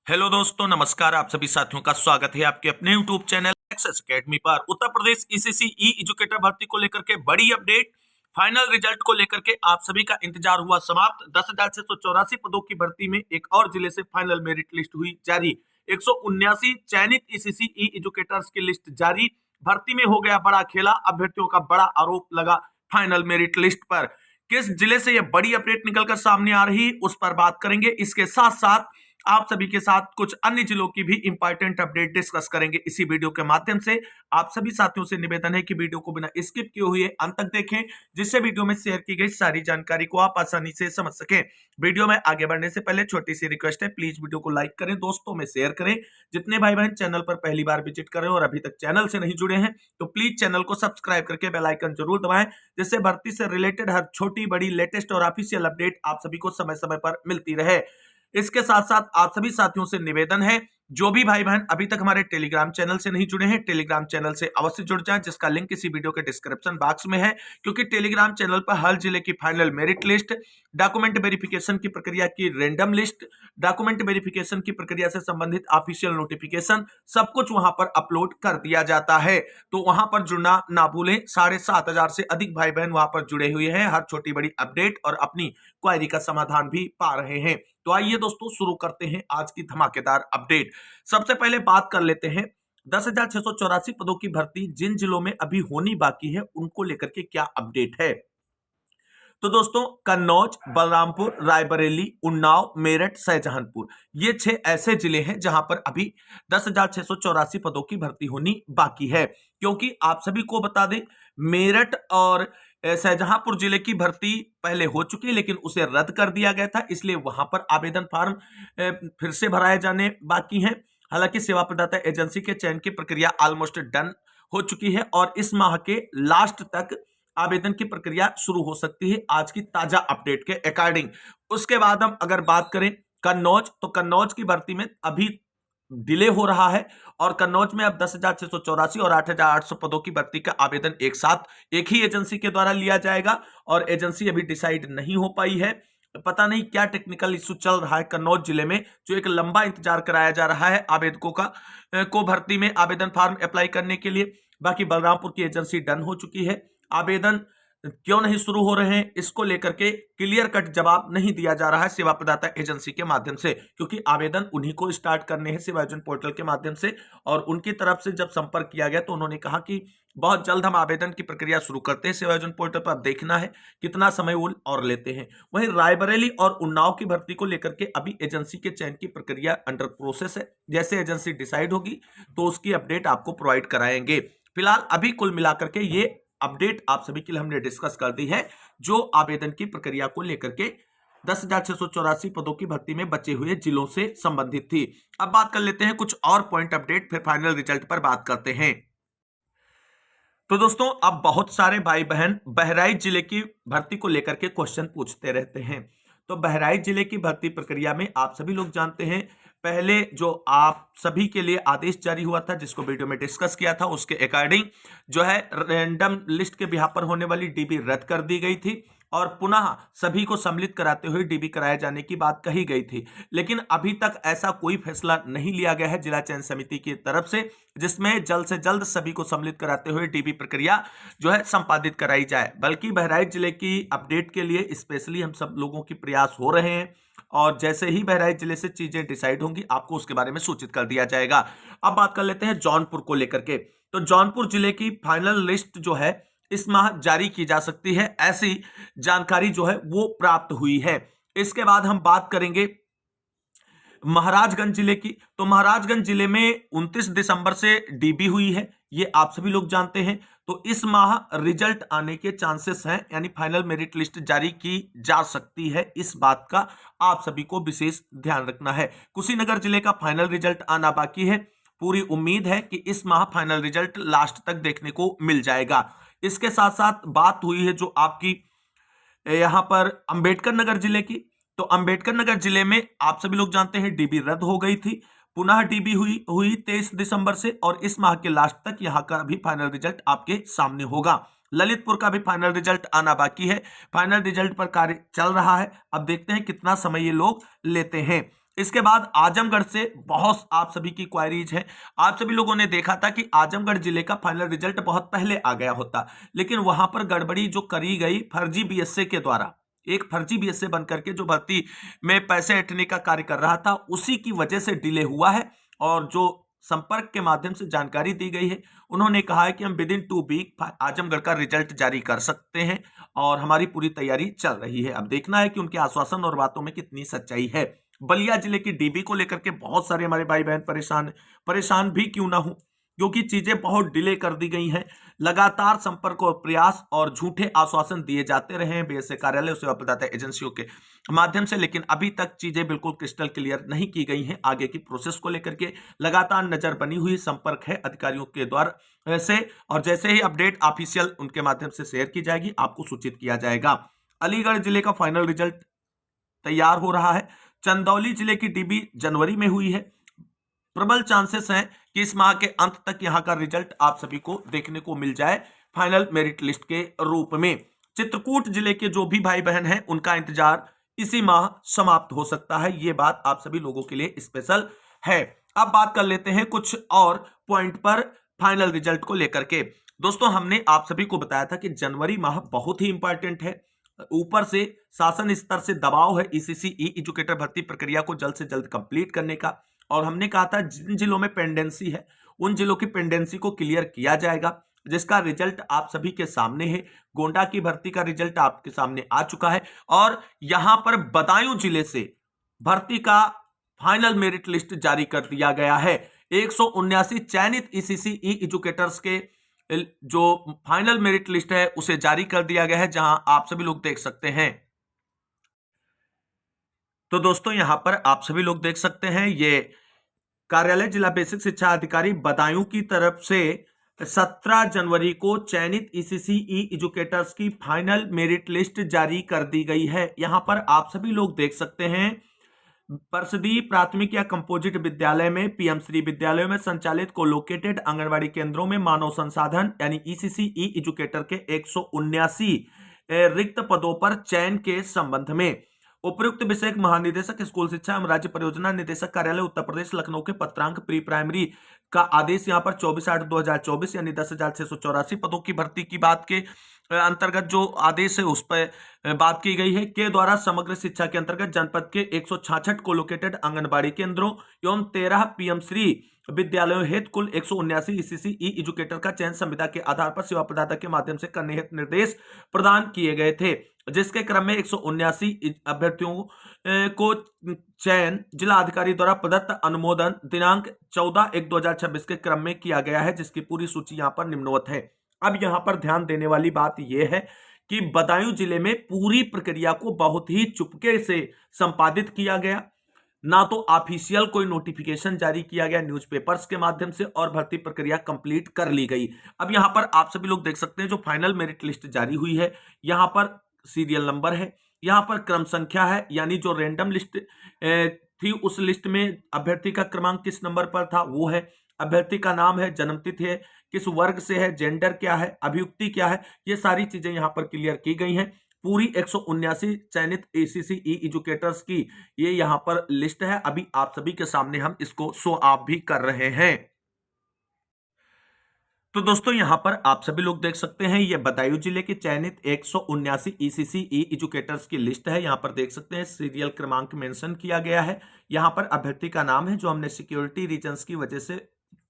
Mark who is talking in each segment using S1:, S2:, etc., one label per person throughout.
S1: Hello दोस्तों, नमस्कार। आप सभी साथियों का स्वागत है आपके अपने यूट्यूब चैनल एक्सेस एकेडमी पर। उत्तर प्रदेश ईसीसी ई एजुकेटर भर्ती को लेकर के बड़ी अपडेट, फाइनल रिजल्ट को लेकर के आप सभी का इंतजार हुआ समाप्त। 10,684 पदों की भर्ती में एक और जिले से फाइनल मेरिट लिस्ट हुई जारी। 179 चयनित ईसीसी ई एजुकेटर्स की लिस्ट जारी। भर्ती में हो गया बड़ा खेला, अभ्यर्थियों का बड़ा आरोप लगा फाइनल मेरिट लिस्ट पर। किस जिले से यह बड़ी अपडेट निकलकर सामने आ रही, उस पर बात करेंगे। इसके साथ साथ आप सभी के साथ कुछ अन्य जिलों की भी इंपॉर्टेंट अपडेट डिस्कस करेंगे इसी वीडियो के माध्यम से। आप सभी साथियों से निवेदन है कि वीडियो को बिना स्किप किए हुए अंत तक देखें, जिससे वीडियो में शेयर की गई सारी जानकारी को आप आसानी से समझ सकें। वीडियो में आगे बढ़ने से पहले छोटी सी रिक्वेस्ट है, प्लीज वीडियो को लाइक करें, दोस्तों में शेयर करें। जितने भाई बहन चैनल पर पहली बार विजिट करें और अभी तक चैनल से नहीं जुड़े हैं तो प्लीज चैनल को सब्सक्राइब करके बेल आइकन जरूर दबाएं, जिससे भर्ती से रिलेटेड हर छोटी बड़ी लेटेस्ट और ऑफिशियल अपडेट आप सभी को समय समय पर मिलती रहे। इसके साथ साथ आप सभी साथियों से निवेदन है, जो भी भाई बहन अभी तक हमारे टेलीग्राम चैनल से नहीं जुड़े हैं, टेलीग्राम चैनल से अवश्य जुड़ जाएं, जिसका लिंक इसी वीडियो के डिस्क्रिप्शन बॉक्स में है। क्योंकि टेलीग्राम चैनल पर हर जिले की final merit list, document verification की प्रक्रिया की रैंडम लिस्ट, डॉक्यूमेंट वेरिफिकेशन की प्रक्रिया से संबंधित ऑफिशियल नोटिफिकेशन, सब कुछ वहां पर अपलोड कर दिया जाता है। तो वहां पर जुड़ना ना भूलें। 7,500 से अधिक भाई बहन वहां पर जुड़े हुए हैं, हर छोटी बड़ी अपडेट और अपनी क्वेरी का समाधान भी पा रहे हैं। तो आइए दोस्तों, शुरू करते हैं आज की धमाकेदार अपडेट। सबसे पहले बात कर लेते हैं 10,684 पदों की भर्ती जिन जिलों में अभी होनी बाकी है, उनको लेकर के क्या अपडेट है। तो दोस्तों, कन्नौज, बलरामपुर, रायबरेली, उन्नाव, मेरठ, शाहजहांपुर, ये 6 ऐसे जिले हैं जहां पर अभी 10,684 पदों की भर्ती होनी बाकी है। क्योंकि आप सभी को बता दें, मेरठ और शाहजहांपुर जिले की भर्ती पहले हो चुकी है, लेकिन उसे रद्द कर दिया गया था, इसलिए वहां पर आवेदन फॉर्म फिर से भराए जाने बाकी हैं। हालांकि सेवा प्रदाता एजेंसी के चयन की प्रक्रिया ऑलमोस्ट डन हो चुकी है और इस माह के लास्ट तक आवेदन की प्रक्रिया शुरू हो सकती है, आज की ताजा अपडेट के अकॉर्डिंग। उसके बाद हम अगर बात करें कन्नौज, तो कन्नौज की भर्ती में अभी डिले हो रहा है और कन्नौज में अब 10,684 और 8,800 पदों की भर्ती का आवेदन एक साथ एक ही एजेंसी के द्वारा लिया जाएगा और एजेंसी अभी डिसाइड नहीं हो पाई है। पता नहीं क्या टेक्निकल इशू चल रहा है कन्नौज जिले में, जो एक लंबा इंतजार कराया जा रहा है आवेदकों का को भर्ती में आवेदन फॉर्म अप्लाई करने के लिए। बाकी बलरामपुर की एजेंसी डन हो चुकी है। आवेदन क्यों नहीं शुरू हो रहे हैं, इसको लेकर के क्लियर कट जवाब नहीं दिया जा रहा है सेवा प्रदाता एजेंसी के माध्यम से, क्योंकि आवेदन उन्हीं को स्टार्ट करने हैं सेवायोजन पोर्टल के माध्यम से। और उनकी तरफ से जब संपर्क किया गया तो उन्होंने कहा कि बहुत जल्द हम आवेदन की प्रक्रिया शुरू करते हैं सेवायोजन पोर्टल पर। अब देखना है कितना समय वो और लेते हैं। वहीं रायबरेली और उन्नाव की भर्ती को लेकर के अभी एजेंसी के चयन की प्रक्रिया अंडर प्रोसेस है। जैसे एजेंसी डिसाइड होगी तो उसकी अपडेट आपको प्रोवाइड कराएंगे। फिलहाल अभी कुल मिलाकर के ये अपडेट आप सभी के लिए हमने डिस्कस कर दी है, जो आवेदन की प्रक्रिया को लेकर के 10,684 पदों की भर्ती में बचे हुए जिलों से संबंधित थी। अब बात कर लेते हैं कुछ और पॉइंट अपडेट, फिर फाइनल रिजल्ट पर बात करते हैं। तो दोस्तों, अब बहुत सारे भाई बहन बहराइच जिले की भर्ती को लेकर के क्वेश्चन पूछते रहते हैं। तो बहराइच जिले की भर्ती प्रक्रिया में आप सभी लोग जानते हैं, पहले जो आप सभी के लिए आदेश जारी हुआ था, जिसको वीडियो में डिस्कस किया था, उसके अकॉर्डिंग जो है रैंडम लिस्ट के बिहाफ पर होने वाली डीबी रद्द कर दी गई थी और पुनः सभी को सम्मिलित कराते हुए डीबी कराए जाने की बात कही गई थी। लेकिन अभी तक ऐसा कोई फैसला नहीं लिया गया है जिला चयन समिति की तरफ से, जिसमें जल्द से जल्द सभी को सम्मिलित कराते हुए डीबी प्रक्रिया जो है संपादित कराई जाए। बल्कि बहराइच जिले की अपडेट के लिए स्पेशली हम सब लोगों की प्रयास हो रहे हैं और जैसे ही बहराइच जिले से चीजें डिसाइड होंगी आपको उसके बारे में सूचित कर दिया जाएगा। अब बात कर लेते हैं जौनपुर को लेकर के। तो जौनपुर जिले की फाइनल लिस्ट जो है इस माह जारी की जा सकती है, ऐसी जानकारी जो है वो प्राप्त हुई है। इसके बाद हम बात करेंगे महाराजगंज जिले की। तो महाराजगंज जिले में 29 दिसंबर से डीबी हुई है, ये आप सभी लोग जानते हैं। तो इस माह रिजल्ट आने के चांसेस हैं, यानी फाइनल मेरिट लिस्ट जारी की जा सकती है। इस बात का आप सभी को विशेष ध्यान रखना है। कुशीनगर जिले का फाइनल रिजल्ट आना बाकी है। पूरी उम्मीद है कि इस माह फाइनल रिजल्ट लास्ट तक देखने को मिल जाएगा। इसके साथ साथ बात हुई है जो आपकी यहां पर अंबेडकर नगर जिले की। तो अंबेडकर नगर जिले में आप सभी लोग जानते हैं डीबी रद्द हो गई थी, पुनः डीबी हुई 23 दिसंबर से और इस माह के लास्ट तक यहां का भी फाइनल रिजल्ट आपके सामने होगा। ललितपुर का भी फाइनल रिजल्ट आना बाकी है। फाइनल रिजल्ट पर कार्य चल रहा है, अब देखते हैं कितना समय ये लोग लेते हैं। इसके बाद आजमगढ़ से बहुत आप सभी की क्वायरीज है। आप सभी लोगों ने देखा था कि आजमगढ़ जिले का फाइनल रिजल्ट बहुत पहले आ गया होता, लेकिन वहां पर गड़बड़ी जो करी गई फर्जी बीएसए के द्वारा, एक फर्जी बीएसए बनकर के जो भर्ती में पैसे ऐंठने का कार्य कर रहा था, उसी की वजह से डिले हुआ है। और जो संपर्क के माध्यम से जानकारी दी गई है, उन्होंने कहा है कि हम विद इन 2 वीक आजमगढ़ का रिजल्ट जारी कर सकते हैं और हमारी पूरी तैयारी चल रही है। अब देखना है कि उनके आश्वासन और बातों में कितनी सच्चाई है। बलिया जिले की डीबी को लेकर के बहुत सारे हमारे भाई बहन परेशान भी क्यों ना हो, क्योंकि चीजें बहुत डिले कर दी गई हैं। लगातार संपर्क और प्रयास और झूठे आश्वासन दिए जाते रहे हैं बीएसए कार्यालय सेवा प्रदाता एजेंसियों के माध्यम से, लेकिन अभी तक चीजें बिल्कुल क्रिस्टल क्लियर नहीं की गई हैं। आगे की प्रोसेस को लेकर के लगातार नजर बनी हुई, संपर्क है अधिकारियों के द्वारा से, और जैसे ही अपडेट ऑफिशियल उनके माध्यम से शेयर की जाएगी आपको सूचित किया जाएगा। अलीगढ़ जिले का फाइनल रिजल्ट तैयार हो रहा है। चंदौली जिले की डीबी जनवरी में हुई है। प्रबल चांसेस हैं कि इस माह के अंत तक यहां का रिजल्ट आप सभी को देखने को मिल जाए फाइनल मेरिट लिस्ट के रूप में। चित्रकूट जिले के जो भी भाई बहन हैं उनका इंतजार इसी माह समाप्त हो सकता है, ये बात आप सभी लोगों के लिए स्पेशल है। अब बात कर लेते हैं कुछ और पॉइंट पर फाइनल रिजल्ट को लेकर के। दोस्तों, हमने आप सभी को बताया था कि जनवरी माह बहुत ही इंपॉर्टेंट है। ऊपर से शासन स्तर से दबाव है ईसीसी ई एजुकेटर भर्ती प्रक्रिया को जल्द से जल्द कंप्लीट करने का, और हमने कहा था जिन जिलों में पेंडेंसी है उन जिलों की पेंडेंसी को क्लियर किया जाएगा, जिसका रिजल्ट आप सभी के सामने है। गोंडा की भर्ती का रिजल्ट आपके सामने आ चुका है, और यहां पर बदायूं जिले से भर्ती का फाइनल मेरिट लिस्ट जारी कर दिया गया है। 179 चयनित ईसीसी ई एजुकेटर्स के जो फाइनल मेरिट लिस्ट है उसे जारी कर दिया गया है, जहां आप सभी लोग देख सकते हैं। तो दोस्तों, यहां पर आप सभी लोग देख सकते हैं, ये कार्यालय जिला बेसिक शिक्षा अधिकारी बदायूं की तरफ से 17 जनवरी को चयनित ईसीसी ई एजुकेटर्स की फाइनल मेरिट लिस्ट जारी कर दी गई है। यहां पर आप सभी लोग देख सकते हैं, परसदी प्राथमिक या कंपोजिट विद्यालय में, पीएम श्री विद्यालयों में संचालित कोलोकेटेड आंगनबाड़ी केंद्रों में मानव संसाधन यानी ईसीसी ई एजुकेटर के 179 रिक्त पदों पर चयन के संबंध में उपयुक्त विषयक महानिदेशक स्कूल शिक्षा एवं राज्य परियोजना निदेशक कार्यालय उत्तर प्रदेश लखनऊ के पत्रांक प्री प्राइमरी का आदेश यहां पर 24/8/2024 यानी 10,684 पदों की भर्ती की बात के अंतर्गत जो आदेश है उस पर बात की गई है के द्वारा समग्र शिक्षा के अंतर्गत जनपद के 166 कोलोकेटेड आंगनबाड़ी केंद्रों एवं 13 पीएम श्री विद्यालयों हेतु कुल 179 ईसीसी ई एजुकेटर का चयन संविदा के आधार पर सेवा प्रदाता के माध्यम से करने हेतु निर्देश प्रदान किए गए थे, जिसके क्रम में 179 अभ्यर्थियों को चयन जिला अधिकारी द्वारा प्रदत्त अनुमोदन दिनांक 14/1/2026 के क्रम में किया गया है, जिसकी पूरी सूची यहां पर निम्नवत है। अब यहां पर ध्यान देने वाली बात यह है कि बदायूं जिले में पूरी प्रक्रिया को बहुत ही चुपके से संपादित किया गया, ना तो ऑफिशियल कोई नोटिफिकेशन जारी किया गया न्यूज़पेपर्स के माध्यम से, और भर्ती प्रक्रिया कंप्लीट कर ली गई। अब यहां पर आप सभी लोग देख सकते हैं, जो फाइनल मेरिट लिस्ट जारी हुई है, यहां पर सीरियल नंबर है, यहां पर क्रम संख्या है, यानी जो रैंडम लिस्ट थी उस लिस्ट में अभ्यर्थी का क्रमांक किस नंबर पर था वो है, अभ्यर्थी का नाम है, जन्मतिथि है, किस वर्ग से है, जेंडर क्या है, अभियुक्ति क्या है, ये सारी चीजें यहां पर क्लियर की गई हैं। पूरी 179 चयनित एसीसी ई एजुकेटर्स की ये यहां पर लिस्ट है। अभी आप सभी के सामने हम इसको शो ऑफ भी कर रहे हैं। तो दोस्तों, यहां पर आप सभी लोग देख सकते हैं, ये बदायूं जिले के चयनित 179 ईसीसी ई एजुकेटर्स की लिस्ट है। यहां पर देख सकते हैं सीरियल क्रमांक मेंशन किया गया है। यहां पर अभ्यर्थी का नाम है, जो हमने सिक्योरिटी रीजंस की वजह से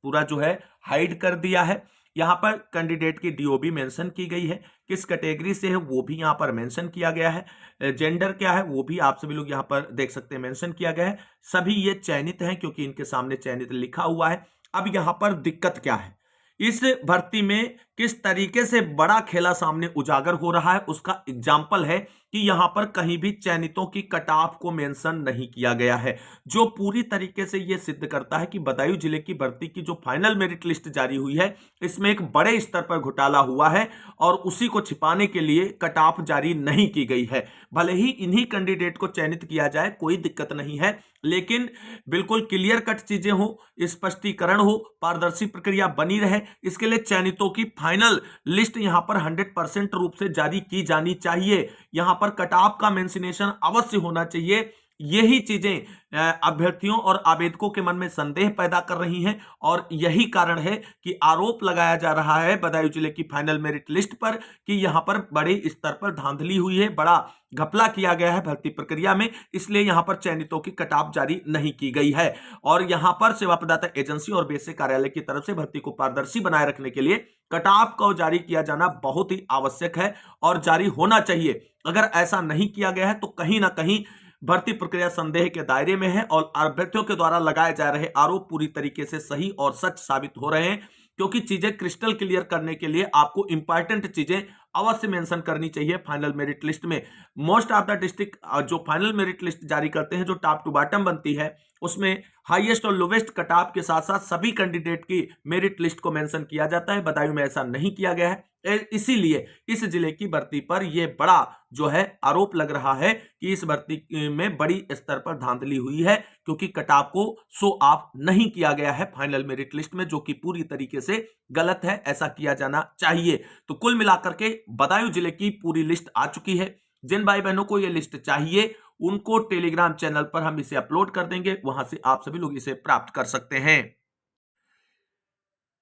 S1: पूरा जो है हाइड कर दिया है। यहां पर कैंडिडेट की डीओबी मेंशन की गई है, किस कैटेगरी से है वो भी यहां पर मेंशन किया गया है, जेंडर क्या है वो भी आप सभी लोग यहां पर देख सकते हैं मेंशन किया गया है। सभी ये चयनित हैं क्योंकि इनके सामने चयनित लिखा हुआ है। अब यहां पर दिक्कत क्या है, इस भर्ती में किस तरीके से बड़ा खेला सामने उजागर हो रहा है, उसका एग्जाम्पल है कि यहां पर कहीं भी चयनितों की कट ऑफ को मेंशन नहीं किया गया है, जो पूरी तरीके से यह सिद्ध करता है कि बदायूं जिले की भर्ती की जो फाइनल मेरिट लिस्ट जारी हुई है इसमें एक बड़े स्तर पर घोटाला हुआ है, और उसी को छिपाने के लिए कट ऑफ जारी नहीं की गई है। भले ही इन्हीं कैंडिडेट को चयनित किया जाए, कोई दिक्कत नहीं है, लेकिन बिल्कुल क्लियर कट चीजें हो, स्पष्टीकरण हो, पारदर्शी प्रक्रिया बनी रहे, इसके लिए चयनितों की फाइनल लिस्ट यहां पर 100% रूप से जारी की जानी चाहिए। यहां पर कट ऑफ का मेंशनेशन अवश्य होना चाहिए, यही चीजें अभ्यर्थियों और आवेदकों के मन में संदेह पैदा कर रही हैं और यही कारण है कि आरोप लगाया जा रहा है बदायूं जिले की फाइनल मेरिट लिस्ट पर कि यहां पर बड़े स्तर पर धांधली हुई है, बड़ा घपला किया गया है भर्ती प्रक्रिया में, इसलिए यहां पर चयनितों की कटाव जारी नहीं की गई है। और यहां पर सेवा प्रदाता एजेंसी और बेसिक कार्यालय की तरफ से भर्ती को पारदर्शी बनाए रखने के लिए कटाव को जारी किया जाना बहुत ही आवश्यक है और जारी होना चाहिए। अगर ऐसा नहीं किया गया है तो कहीं ना कहीं भर्ती प्रक्रिया संदेह के दायरे में है और अभ्यर्थियों के द्वारा लगाए जा रहे आरोप पूरी तरीके से सही और सच साबित हो रहे हैं, क्योंकि चीजें क्रिस्टल क्लियर करने के लिए आपको इंपॉर्टेंट चीजें अवश्य मेंशन करनी चाहिए फाइनल मेरिट लिस्ट में। मोस्ट ऑफ द डिस्ट्रिक्ट जो फाइनल मेरिट लिस्ट जारी करते हैं, जो टॉप टू बॉटम बनती है, उसमें हाईएस्ट और लोवेस्ट कट ऑफ के साथ साथ सभी कैंडिडेट की मेरिट लिस्ट को मेंशन किया जाता है। बदायूं में ऐसा नहीं किया गया है, इसीलिए इस जिले की भर्ती पर यह बड़ा जो है आरोप लग रहा है कि इस भर्ती में बड़ी स्तर पर धांधली हुई है, क्योंकि कट ऑफ को शो ऑफ नहीं किया गया है फाइनल मेरिट लिस्ट में, जो कि पूरी तरीके से गलत है। ऐसा किया जाना चाहिए। तो कुल मिलाकर के बदायूं जिले की पूरी लिस्ट आ चुकी है। जिन भाई बहनों को यह लिस्ट चाहिए उनको टेलीग्राम चैनल पर हम इसे अपलोड कर देंगे, वहां से आप सभी लोग इसे प्राप्त कर सकते हैं।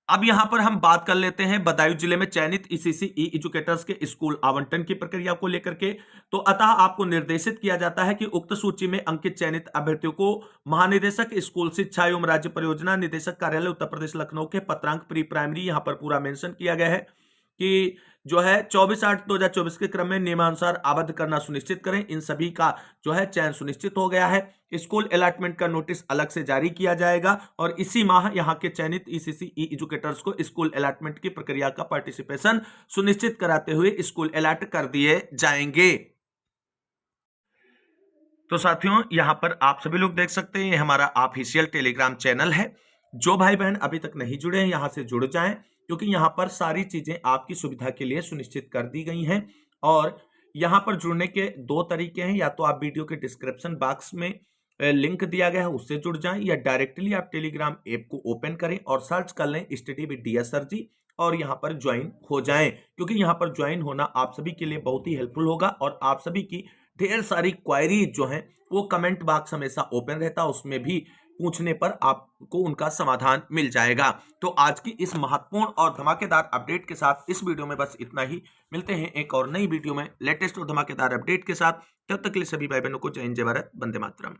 S1: अब यहां पर हम बात कर लेते हैं बदायूं जिले में चयनित ईसीसी ई एजुकेटर्स के स्कूल आवंटन की प्रक्रिया को लेकर के। तो अतः आपको निर्देशित किया जाता है कि उक्त सूची में अंकित चयनित अभ्यर्थियों को महानिदेशक स्कूल शिक्षा एवं राज्य परियोजना निदेशक कार्यालय उत्तर प्रदेश लखनऊ के पत्रांक प्री प्राइमरी, यहां पर पूरा मेंशन किया गया है कि जो है 24/8/2024 के क्रम में नियमानुसार आबद्ध करना सुनिश्चित करें। इन सभी का जो है चयन सुनिश्चित हो गया है। स्कूल अलॉटमेंट का नोटिस अलग से जारी किया जाएगा और इसी माह यहां के चयनित ईसीसी ई एजुकेटर्स को स्कूल अलॉटमेंट की प्रक्रिया का पार्टिसिपेशन सुनिश्चित कराते हुए स्कूल अलॉट कर दिए जाएंगे। तो साथियों, यहां पर आप सभी लोग देख सकते हैं, ये हमारा ऑफिशियल टेलीग्राम चैनल है। जो भाई बहन अभी तक नहीं जुड़े हैं, यहां से जुड़ जाएं, क्योंकि यहां पर सारी चीजें आपकी सुविधा के लिए सुनिश्चित कर दी गई हैं। और यहां पर जुड़ने के दो तरीके हैं, या तो आप वीडियो के डिस्क्रिप्शन बॉक्स में लिंक दिया गया है उससे जुड़ जाएं, या डायरेक्टली आप टेलीग्राम ऐप को ओपन करें और सर्च कर लें स्टडी विद डीएस सर जी और यहां पर ज्वाइन हो जाएं, क्योंकि यहां पर ज्वाइन होना आप सभी के लिए बहुत ही हेल्पफुल होगा और आप सभी की ढेर सारी क्वायरीज जो हैं वो कमेंट बॉक्स हमेशा ओपन रहता है, उसमें भी पूछने पर आपको उनका समाधान मिल जाएगा। तो आज की इस महत्वपूर्ण और धमाकेदार अपडेट के साथ इस वीडियो में बस इतना ही। मिलते हैं एक और नई वीडियो में लेटेस्ट और धमाकेदार अपडेट के साथ। तब तक के लिए सभी भाई बहनों को जय हिंद, जय भारत, वंदे मातरम।